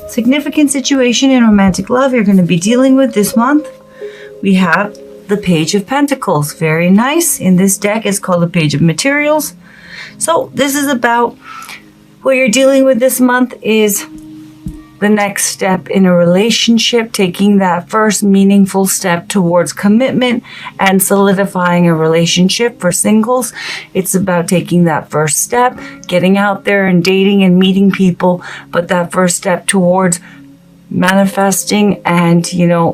Significant situation in romantic love you're going to be dealing with this month. We have the Page of Pentacles. Very nice. In this deck, it's called the Page of Materials. So this is about what you're dealing with this month is the next step in a relationship, taking that first meaningful step towards commitment and solidifying a relationship. For singles, it's about taking that first step, getting out there and dating and meeting people, but that first step towards manifesting and,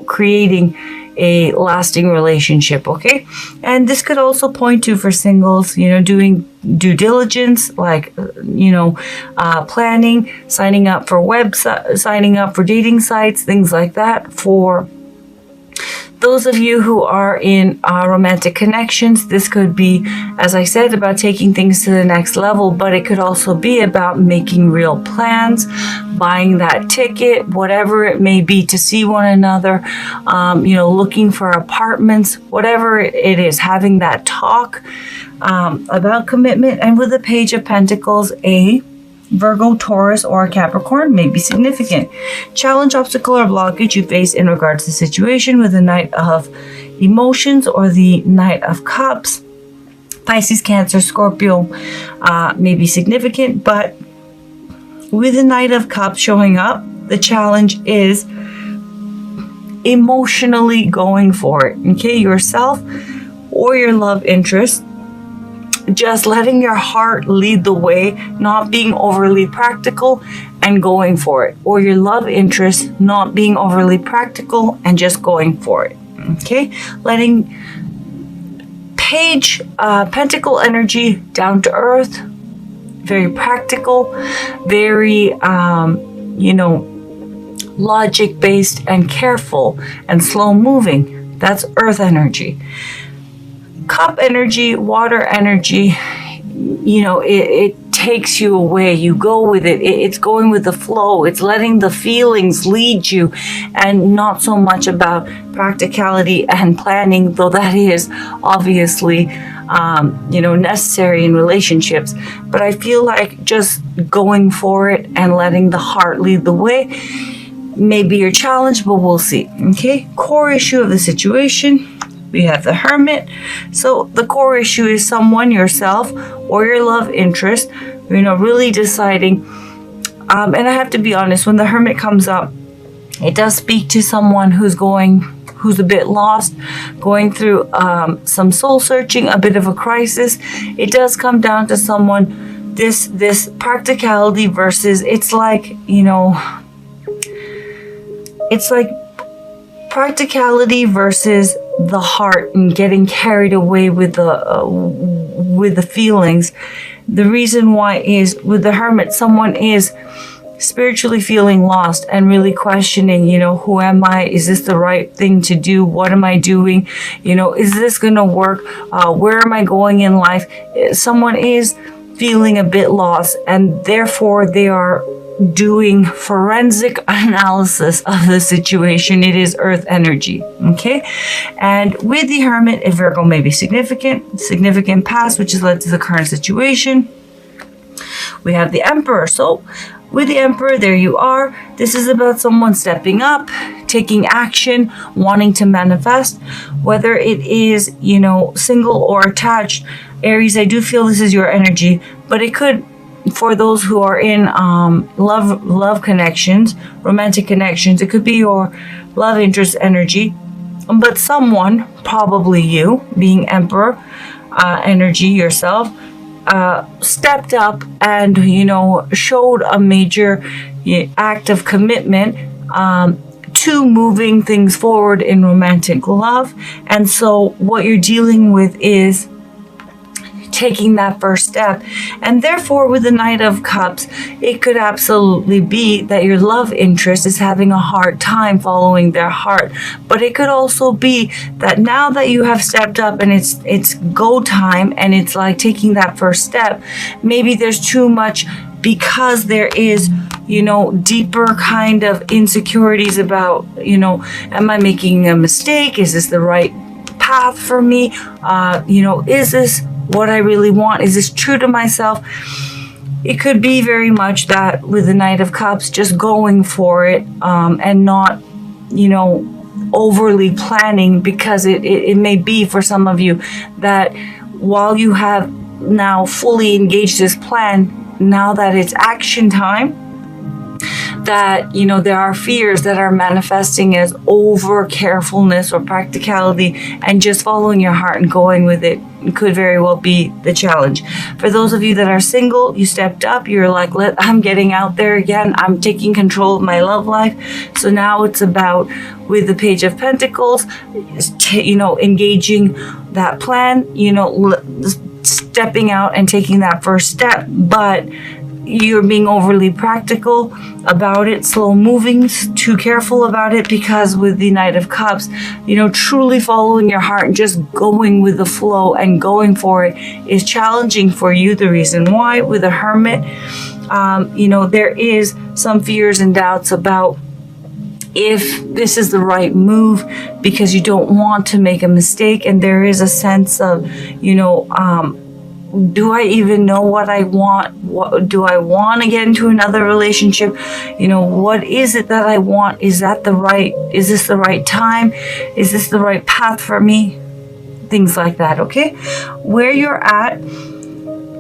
creating a lasting relationship, okay? And this could also point to, for singles, doing due diligence, like, planning, signing up for dating sites, things like that. For those of you who are in romantic connections, this could be, as I said, about taking things to the next level, but it could also be about making real plans, buying that ticket, whatever it may be, to see one another, looking for apartments, whatever it is, having that talk about commitment. And with the Page of Pentacles, a Virgo, Taurus, or Capricorn may be significant. Challenge, obstacle, or blockage you face in regards to the situation with the Knight of Emotions or the Knight of Cups. Pisces, Cancer, Scorpio may be significant, but with the Knight of Cups showing up, the challenge is emotionally going for it, okay? Yourself or your love interest. Just letting your heart lead the way, not being overly practical and going for it. Or your love interest, not being overly practical and just going for it. Okay? Letting Page, Pentacle energy, down to earth, very practical, very, logic-based and careful and slow moving. That's earth energy. Cup energy, water energy, it takes you away. You go with it. It's going with the flow. It's letting the feelings lead you, and not so much about practicality and planning, though that is obviously, necessary in relationships. But I feel like just going for it and letting the heart lead the way may be your challenge, but we'll see. Okay, core issue of the situation. We have the Hermit. So the core issue is someone, yourself, or your love interest, really deciding. And I have to be honest, when the Hermit comes up, it does speak to someone who's a bit lost, going through some soul searching, a bit of a crisis. It does come down to someone, this practicality versus, it's like practicality versus the heart and getting carried away with the feelings. The reason why is with the Hermit, someone is spiritually feeling lost and really questioning, who am I? Is this the right thing to do? What am I doing? Is this going to work? Where am I going in life? Someone is feeling a bit lost, and therefore they are doing forensic analysis of the situation. It is earth energy, okay? And with the Hermit, a Virgo may be significant past, which has led to the current situation. We have the Emperor. So with the Emperor, there you are. This is about someone stepping up, taking action, wanting to manifest, whether it is, single or attached. Aries, I do feel this is your energy, but it could, for those who are in love connections, romantic connections, it could be your love interest energy, but someone, probably you, being Emperor energy yourself, stepped up and, showed a major act of commitment to moving things forward in romantic love. And so what you're dealing with is taking that first step. And therefore, with the Knight of Cups, it could absolutely be that your love interest is having a hard time following their heart. But it could also be that now that you have stepped up and it's go time, and it's like taking that first step, maybe there's too much, because there is, deeper kind of insecurities about, am I making a mistake? Is this the right path for me? Is this what I really want? Is this true to myself? it could be very much that with the Knight of Cups, just going for it, and not, overly planning, because it may be for some of you that while you have now fully engaged this plan, now that it's action time, that, there are fears that are manifesting as over carefulness or practicality, and just following your heart and going with it could very well be the challenge. For those of you that are single, you stepped up. You're like, I'm getting out there again. I'm taking control of my love life. So now it's about, with the Page of Pentacles, engaging that plan, stepping out and taking that first step. But you're being overly practical about it, slow moving, too careful about it, because with the Knight of Cups, truly following your heart and just going with the flow and going for it is challenging for you. The reason why, with the Hermit, there is some fears and doubts about if this is the right move, because you don't want to make a mistake, and there is a sense of, do I even know what I want? What do I want to get into another relationship? What is it that I want? Is this the right time? Is this the right path for me? Things like that, okay? Where you're at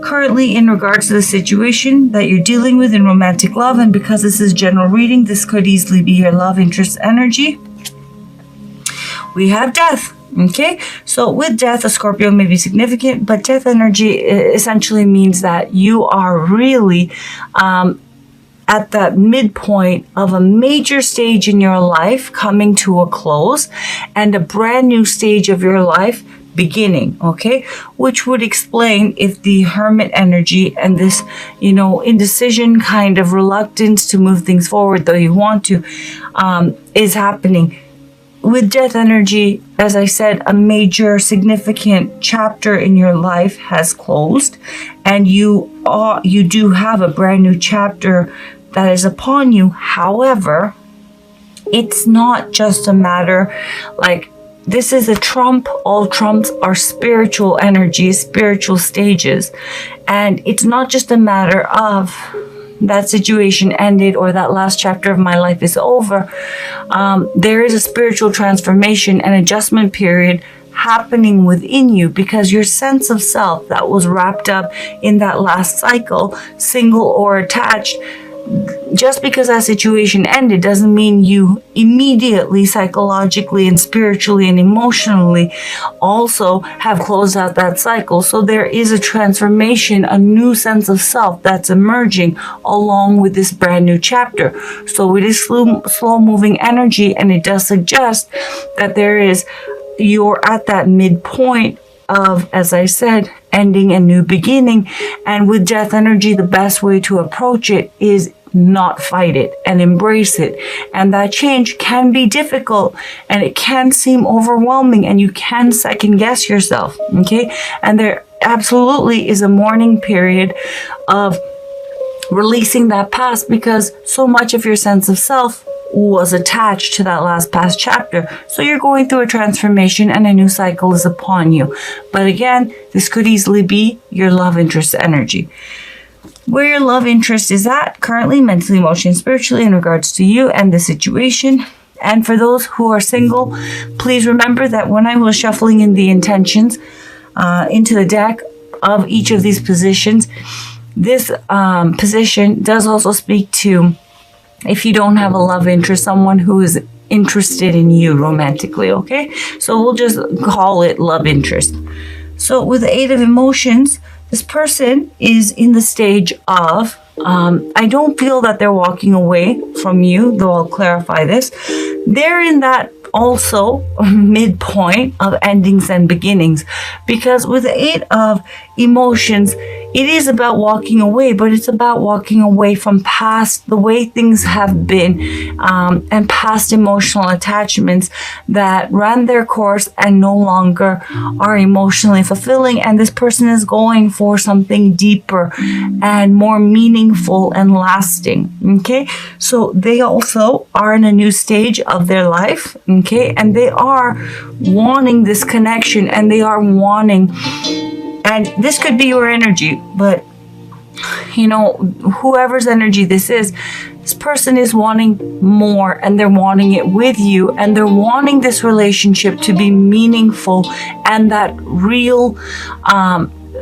currently in regards to the situation that you're dealing with in romantic love, and because this is general reading, this could easily be your love interest energy. We have Death. Okay, so with Death, a Scorpio may be significant, but Death energy essentially means that you are really at that midpoint of a major stage in your life coming to a close, and a brand new stage of your life beginning, okay? Which would explain if the Hermit energy and this, indecision, kind of reluctance to move things forward, though you want to, is happening. With Death energy, as I said, a major significant chapter in your life has closed, and you do have a brand new chapter that is upon you. However, it's not just a matter like, this is a trump. All trumps are spiritual energies, spiritual stages, and it's not just a matter of that situation ended or that last chapter of my life is over. There is a spiritual transformation and adjustment period happening within you, because your sense of self that was wrapped up in that last cycle, single or attached, just because that situation ended doesn't mean you immediately psychologically and spiritually and emotionally also have closed out that cycle. So there is a transformation, a new sense of self that's emerging along with this brand new chapter. So it is slow moving energy, and it does suggest that you're at that midpoint of, as I said, ending and new beginning. And with Death energy, the best way to approach it is not fight it and embrace it. And that change can be difficult, and it can seem overwhelming, and you can second guess yourself, okay? And there absolutely is a mourning period of releasing that past, because so much of your sense of self was attached to that last past chapter. So you're going through a transformation, and a new cycle is upon you. But again, this could easily be your love interest energy. Where your love interest is at currently, mentally, emotionally, spiritually, in regards to you and the situation. And for those who are single, please remember that when I was shuffling in the intentions into the deck of each of these positions, this position does also speak to, if you don't have a love interest, someone who is interested in you romantically, okay? So we'll just call it love interest. So with the Eight of Emotions, this person is in the stage of, I don't feel that they're walking away from you, though I'll clarify this. They're in that also midpoint of endings and beginnings, because with the Eight of Emotions, it is about walking away, but it's about walking away from past, the way things have been, and past emotional attachments that ran their course and no longer are emotionally fulfilling. And this person is going for something deeper and more meaningful and lasting. Okay, so they also are in a new stage of their life. Okay, and they are wanting this connection, and they are wanting, and this could be your energy, but whoever's energy this person is wanting more, and they're wanting it with you, and they're wanting this relationship to be meaningful and that real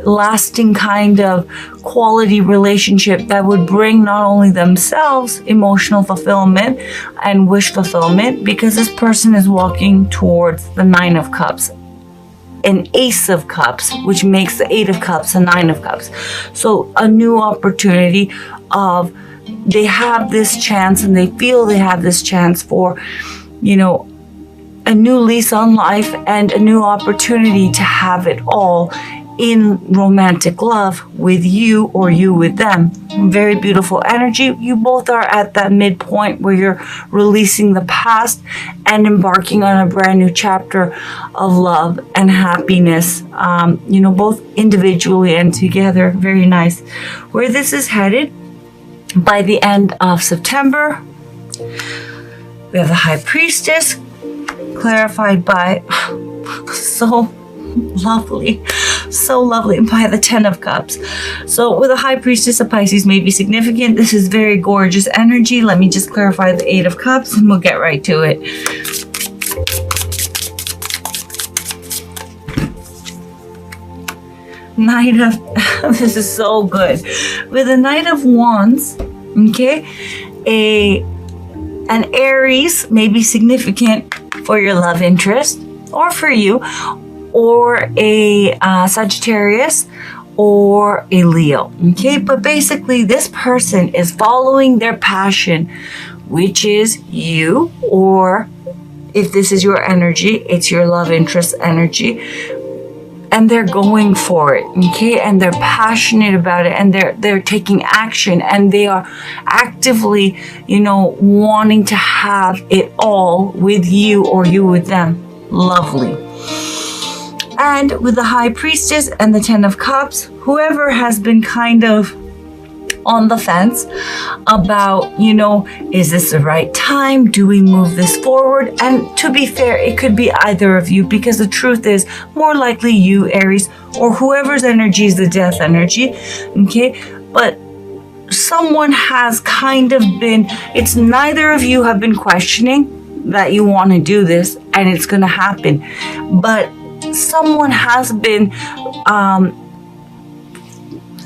lasting kind of quality relationship that would bring not only themselves emotional fulfillment and wish fulfillment, because this person is walking towards the 9 of Cups, an Ace of Cups, which makes the 8 of Cups a 9 of Cups. So a new opportunity of, they have this chance, and they feel they have this chance for, a new lease on life and a new opportunity to have it all in romantic love with you or you with them. Very beautiful energy. You both are at that midpoint where you're releasing the past and embarking on a brand new chapter of love and happiness, both individually and together. Very nice. Where this is headed by the end of September, we have the High Priestess, clarified by so lovely by the 10 of Cups. So with a High Priestess, a Pisces may be significant. This is very gorgeous energy. Let me just clarify the 8 of Cups and we'll get right to it. Knight of this is so good. With the Knight of Wands, okay, an Aries may be significant for your love interest or for you, or a Sagittarius or a Leo, okay? But basically this person is following their passion, which is you, or if this is your energy, it's your love interest energy, and they're going for it, okay? And they're passionate about it, and they're taking action, and they are actively, wanting to have it all with you or you with them. Lovely. And with the High Priestess and the 10 of Cups, whoever has been kind of on the fence about, is this the right time? Do we move this forward? And to be fair, it could be either of you, because the truth is more likely you, Aries, or whoever's energy is the death energy, okay? But someone has kind of been, it's neither of you have been questioning that you want to do this and it's going to happen, but someone has been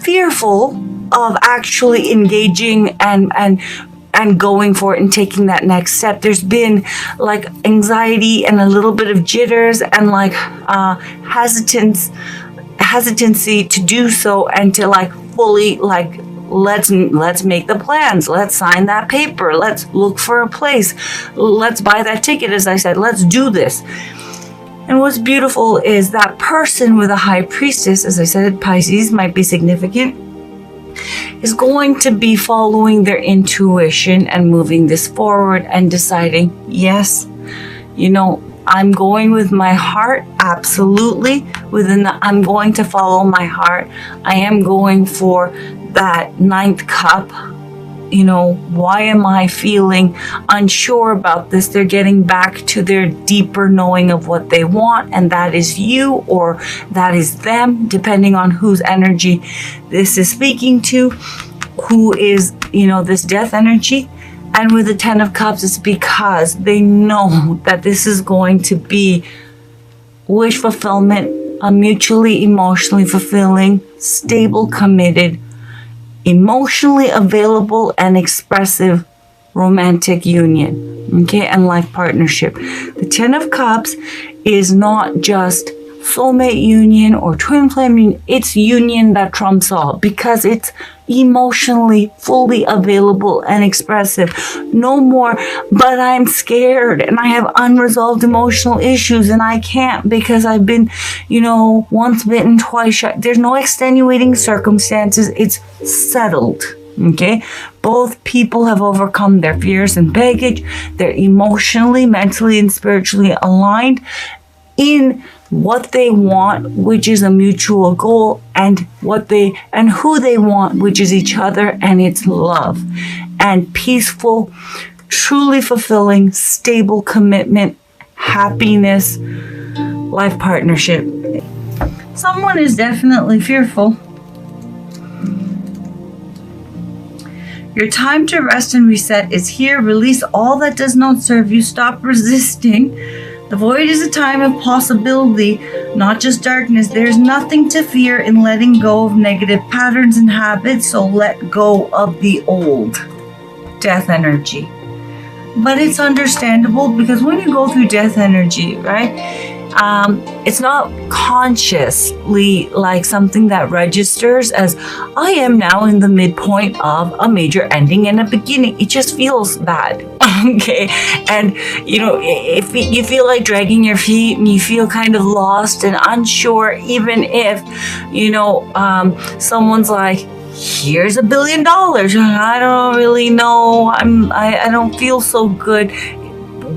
fearful of actually engaging and going for it and taking that next step. There's been like anxiety and a little bit of jitters and like hesitancy to do so, and to like fully like let's make the plans, let's sign that paper, let's look for a place, let's buy that ticket, as I said, let's do this. And what's beautiful is that person with a High Priestess, as I said, Pisces might be significant, is going to be following their intuition and moving this forward and deciding, yes, I'm going with my heart, absolutely. I'm going to follow my heart. I am going for that 9th cup. Why am I feeling unsure about this? They're getting back to their deeper knowing of what they want, and that is you or that is them, depending on whose energy this is speaking to, who is, this death energy. And with the 10 of Cups, it's because they know that this is going to be wish fulfillment, a mutually emotionally fulfilling, stable, committed, emotionally available and expressive romantic union, okay, and life partnership. The 10 of Cups is not just soulmate union or twin flame union, it's union that trumps all, because it's emotionally fully available and expressive. No more, but I'm scared and I have unresolved emotional issues and I can't because I've been, once bitten, twice shy. There's no extenuating circumstances. It's settled. Okay, both people have overcome their fears and baggage. They're emotionally, mentally, and spiritually aligned in what they want, which is a mutual goal, and who they want, which is each other, and it's love and peaceful, truly fulfilling, stable commitment, happiness, life partnership. Someone is definitely fearful Your time to rest and reset is here. Release all that does not serve you. Stop resisting. The void is a time of possibility, not just darkness. There's nothing to fear in letting go of negative patterns and habits, so let go of the old. Death energy. But it's understandable because when you go through death energy, right, it's not consciously like something that registers as I am now in the midpoint of a major ending and a beginning. It just feels bad. Okay. And, if you feel like dragging your feet and you feel kind of lost and unsure, even if, someone's like, here's $1 billion. I don't really know. I don't feel so good.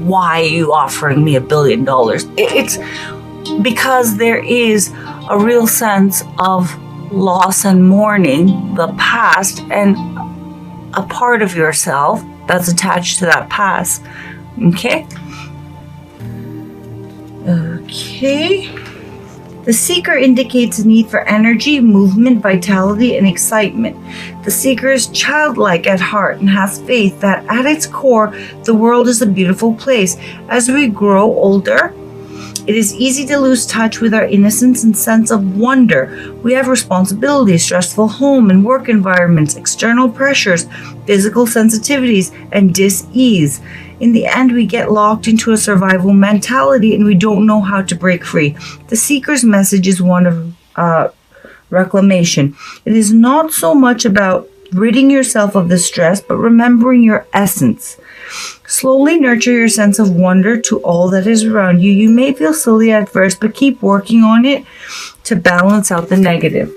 Why are you offering me $1 billion? It's because there is a real sense of loss and mourning the past and a part of yourself that's attached to that past. Okay? Okay. The seeker indicates a need for energy, movement, vitality, and excitement. The seeker is childlike at heart and has faith that at its core, the world is a beautiful place. As we grow older, it is easy to lose touch with our innocence and sense of wonder. We have responsibilities, stressful home and work environments, external pressures, physical sensitivities, and dis-ease. In the end, we get locked into a survival mentality and we don't know how to break free. The seeker's message is one of reclamation. It is not so much about ridding yourself of the stress, but remembering your essence. Slowly nurture your sense of wonder to all that is around you. You may feel silly at first, but keep working on it to balance out the negative.